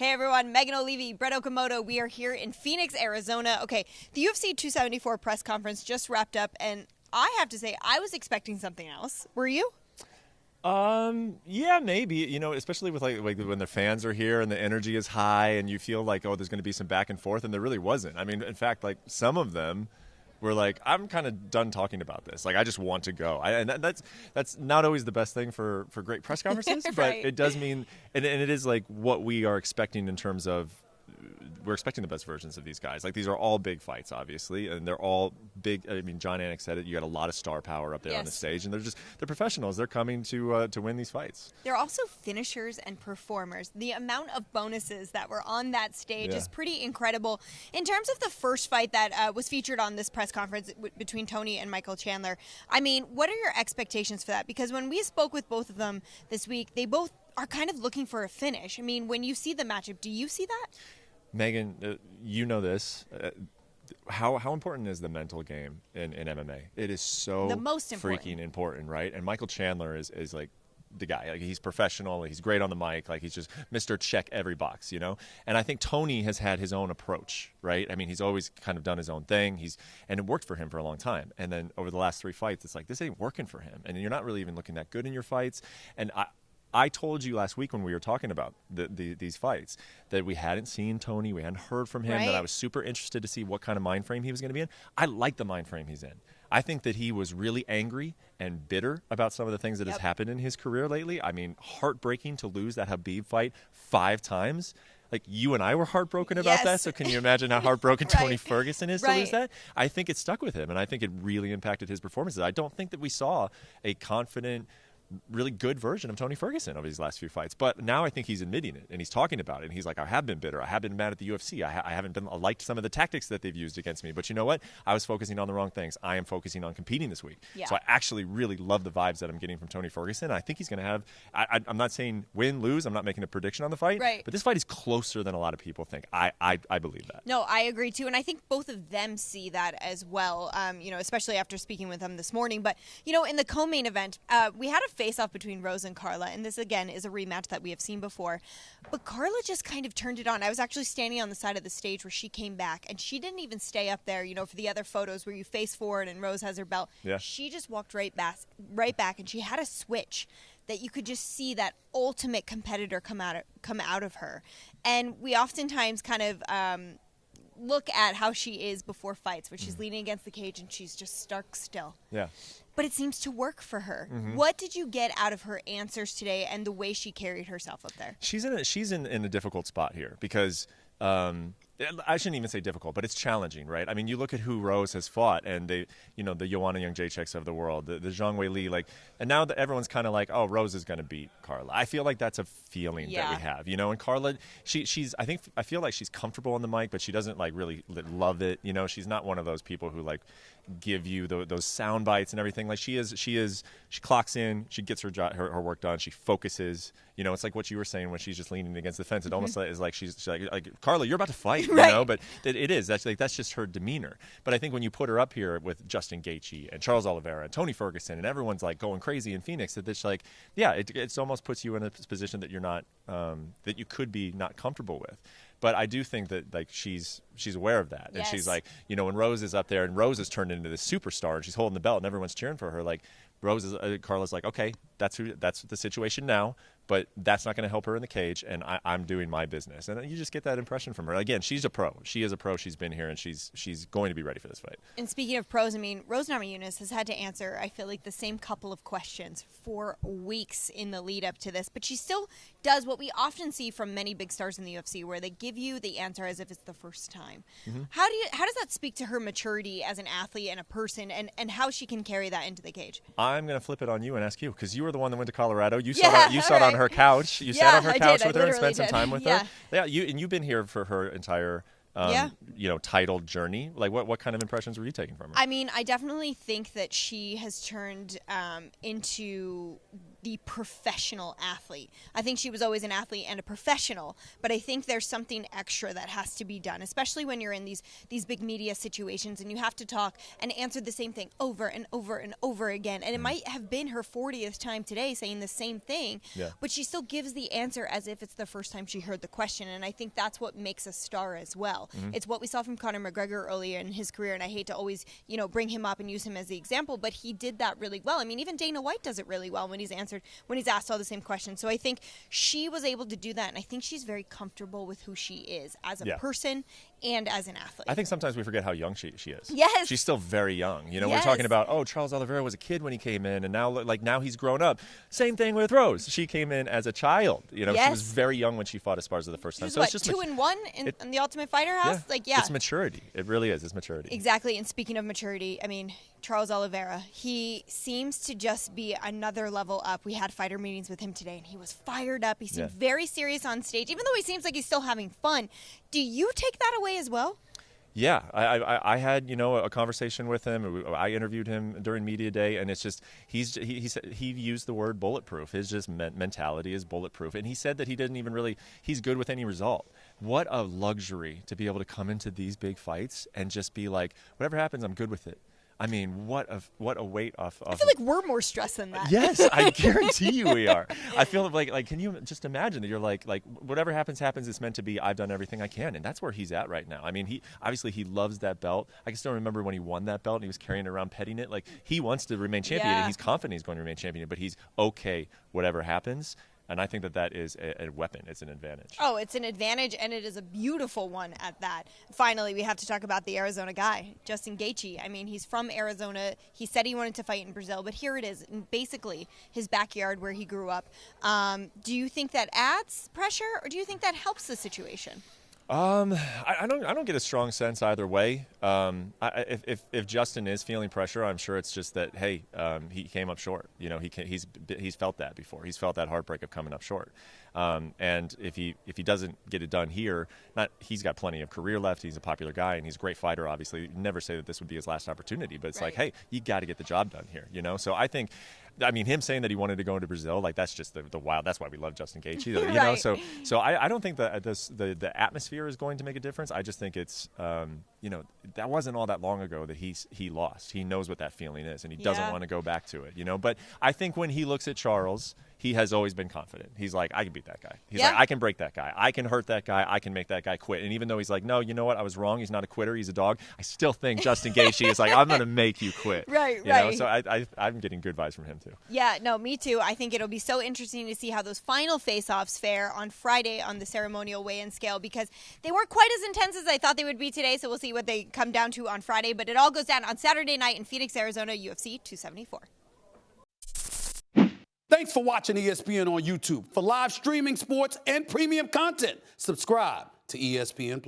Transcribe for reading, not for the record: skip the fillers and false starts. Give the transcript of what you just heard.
Hey everyone, Megan Olivi, Brett Okamoto. We are here in Phoenix, Arizona. Okay, the UFC 274 press conference just wrapped up, and I have to say, I was expecting something else. Were you? Yeah, maybe, you know, especially with like when the fans are here and the energy is high and you feel like, oh, there's going to be some back and forth, and there really wasn't. I mean, in fact, like some of them were like, I'm kind of done talking about this. Like, I just want to go. And that's not always the best thing for great press conferences, Right. but it does mean, and it is like what we are expecting in terms of, we're expecting the best versions of these guys. Like, these are all big fights, obviously, and they're all big. I mean, John Anik said it. You got a lot of star power up there on the stage, and they're professionals. They're coming to win these fights. They're also finishers and performers. The amount of bonuses that were on that stage is pretty incredible. In terms of the first fight that was featured on this press conference between Tony and Michael Chandler, I mean, what are your expectations for that? Because when we spoke with both of them this week, they both are kind of looking for a finish. I mean, when you see the matchup, do you see that? Megan, you know this. How important is the mental game in MMA? It is so the most freaking important, right? And Michael Chandler is like the guy. Like, he's professional. He's great on the mic. Like, he's just Mr. Check every box, you know? And I think Tony has had his own approach, right? I mean, he's always kind of done his own thing. And it worked for him for a long time. And then over the last 3 fights, it's like, this ain't working for him. And you're not really even looking that good in your fights. And I told you last week when we were talking about these fights that we hadn't seen Tony, we hadn't heard from him, that I was super interested to see what kind of mind frame he was going to be in. I like the mind frame he's in. I think that he was really angry and bitter about some of the things that has happened in his career lately. I mean, heartbreaking to lose that Habib fight 5 times. Like, you and I were heartbroken about that, so can you imagine how heartbroken Tony Ferguson is to lose that? I think it stuck with him, and I think it really impacted his performances. I don't think that we saw a confident, really good version of Tony Ferguson over these last few fights. But now I think he's admitting it, and he's talking about it, and he's like, I have been bitter. I have been mad at the UFC. I haven't been liked some of the tactics that they've used against me. But you know what? I was focusing on the wrong things. I am focusing on competing this week. Yeah. So I actually really love the vibes that I'm getting from Tony Ferguson. I think he's going to have, I'm not saying win, lose. I'm not making a prediction on the fight. Right. But this fight is closer than a lot of people think. I believe that. No, I agree too. And I think both of them see that as well, you know, especially after speaking with them this morning. But, you know, in the co-main event, we had a face-off between Rose and Carla, and this again is a rematch that we have seen before, but Carla just kind of turned it on. I was actually standing on the side of the stage where she came back, and she didn't even stay up there, you know, for the other photos where you face forward and Rose has her belt. She just walked right back, and she had a switch that you could just see that ultimate competitor come out of her. And we oftentimes kind of look at how she is before fights, where she's leaning against the cage and she's just stark still. Yeah. But it seems to work for her. What did you get out of her answers today and the way she carried herself up there? She's in a difficult spot here because I shouldn't even say difficult, but it's challenging, right? I mean, you look at who Rose has fought, and they, you know, the Joanna Jędrzejczyks of the world, the Zhang Weili, like, and now that everyone's kind of like, oh, Rose is going to beat Carla. I feel like that's a feeling that we have, you know. And Carla, I feel like she's comfortable on the mic, but she doesn't like really love it. You know, she's not one of those people who like give you those sound bites and everything. Like, she clocks in, she gets her work done, she focuses. You know, it's like what you were saying when she's just leaning against the fence. It almost is like she's like, Carla, you're about to fight, you know. But it is. That's just her demeanor. But I think when you put her up here with Justin Gaethje and Charles Oliveira and Tony Ferguson, and everyone's like going crazy in Phoenix, that it's like, it almost puts you in a position that you're not, that you could be not comfortable with. But I do think that like she's aware of that, and she's like, you know, when Rose is up there and Rose is turned into this superstar and she's holding the belt and everyone's cheering for her, like Carla's like, okay, that's the situation now, but that's not going to help her in the cage, and I'm doing my business. And you just get that impression from her. Again, she's a pro. She is a pro. She's been here, and she's going to be ready for this fight. And speaking of pros, I mean, Rose Namajunas has had to answer, I feel like, the same couple of questions for weeks in the lead up to this, but she still does what we often see from many big stars in the UFC, where they give you the answer as if it's the first time. How does that speak to her maturity as an athlete and a person, and how she can carry that into the cage? I'm going to flip it on you and ask you, because you were the one that went to Colorado. You saw it on her couch. You sat on her couch with her and spent some time with her. Yeah, you've been here for her entire you know, title journey. Like, what kind of impressions were you taking from her? I mean, I definitely think that she has turned into the professional athlete. I think she was always an athlete and a professional, but I think there's something extra that has to be done, especially when you're in these big media situations and you have to talk and answer the same thing over and over and over again. And it might have been her 40th time today saying the same thing, but she still gives the answer as if it's the first time she heard the question. And I think that's what makes a star as well. It's what we saw from Conor McGregor earlier in his career, and I hate to always, bring him up and use him as the example, but he did that really well. I mean, even Dana White does it really well when he's asked all the same questions. So I think she was able to do that, and I think she's very comfortable with who she is as a person and as an athlete. I think sometimes we forget how young she is. Yes. She's still very young. We're talking about, Charles Oliveira was a kid when he came in, and now he's grown up. Same thing with Rose. She came in as a child. She was very young when she fought Esparza the first time. So it's just 2-1 in the Ultimate Fighter house? It's maturity. It really is. It's maturity. Exactly. And speaking of maturity, I mean, Charles Oliveira, he seems to just be another level up. We had fighter meetings with him today, and he was fired up. He seemed very serious on stage, even though he seems like he's still having fun. Do you take that away as well? Yeah, I had a conversation with him. I interviewed him during media day, and it's just he used the word bulletproof. His just mentality is bulletproof, and he said that he didn't even he's good with any result. What a luxury to be able to come into these big fights and just be like, whatever happens, I'm good with it. I mean, what a weight off. I feel like we're more stressed than that. Yes, I guarantee you we are. I feel like can you just imagine that you're like whatever happens, it's meant to be. I've done everything I can, and that's where he's at right now. I mean, he loves that belt. I can still remember when he won that belt and he was carrying it around, petting it. Like, he wants to remain champion, and he's confident he's going to remain champion, but he's okay whatever happens. And I think that is a weapon. It's an advantage. Oh, it's an advantage, and it is a beautiful one at that. Finally, we have to talk about the Arizona guy, Justin Gaethje. I mean, he's from Arizona. He said he wanted to fight in Brazil, but here it is, in basically his backyard where he grew up. Do you think that adds pressure, or do you think that helps the situation? I don't get a strong sense either way. If Justin is feeling pressure, I'm sure it's just that, hey, he came up short. He's felt that before. He's felt that heartbreak of coming up short. And if he doesn't get it done here, he's got plenty of career left. He's a popular guy, and he's a great fighter. Obviously, never say that this would be his last opportunity, but it's like, hey, you got to get the job done here. So I think, him saying that he wanted to go into Brazil, like, that's just the wild. That's why we love Justin Gaethje. So I don't think that the atmosphere is going to make a difference. I just think it's that wasn't all that long ago that he lost. He knows what that feeling is, and he doesn't want to go back to it. But I think when he looks at Charles, he has always been confident. He's like, I can beat that guy. He's like, I can break that guy. I can hurt that guy. I can make that guy quit. And even though he's like, no, you know what? I was wrong. He's not a quitter. He's a dog. I still think Justin Gaethje is like, I'm going to make you quit. Right. So I'm getting good vibes from him too. Yeah, no, me too. I think it'll be so interesting to see how those final face-offs fare on Friday on the ceremonial weigh-in scale, because they weren't quite as intense as I thought they would be today. So we'll see what they come down to on Friday. But it all goes down on Saturday night in Phoenix, Arizona, UFC 274. Thanks for watching ESPN on YouTube. For live streaming, sports, and premium content, subscribe to ESPN+.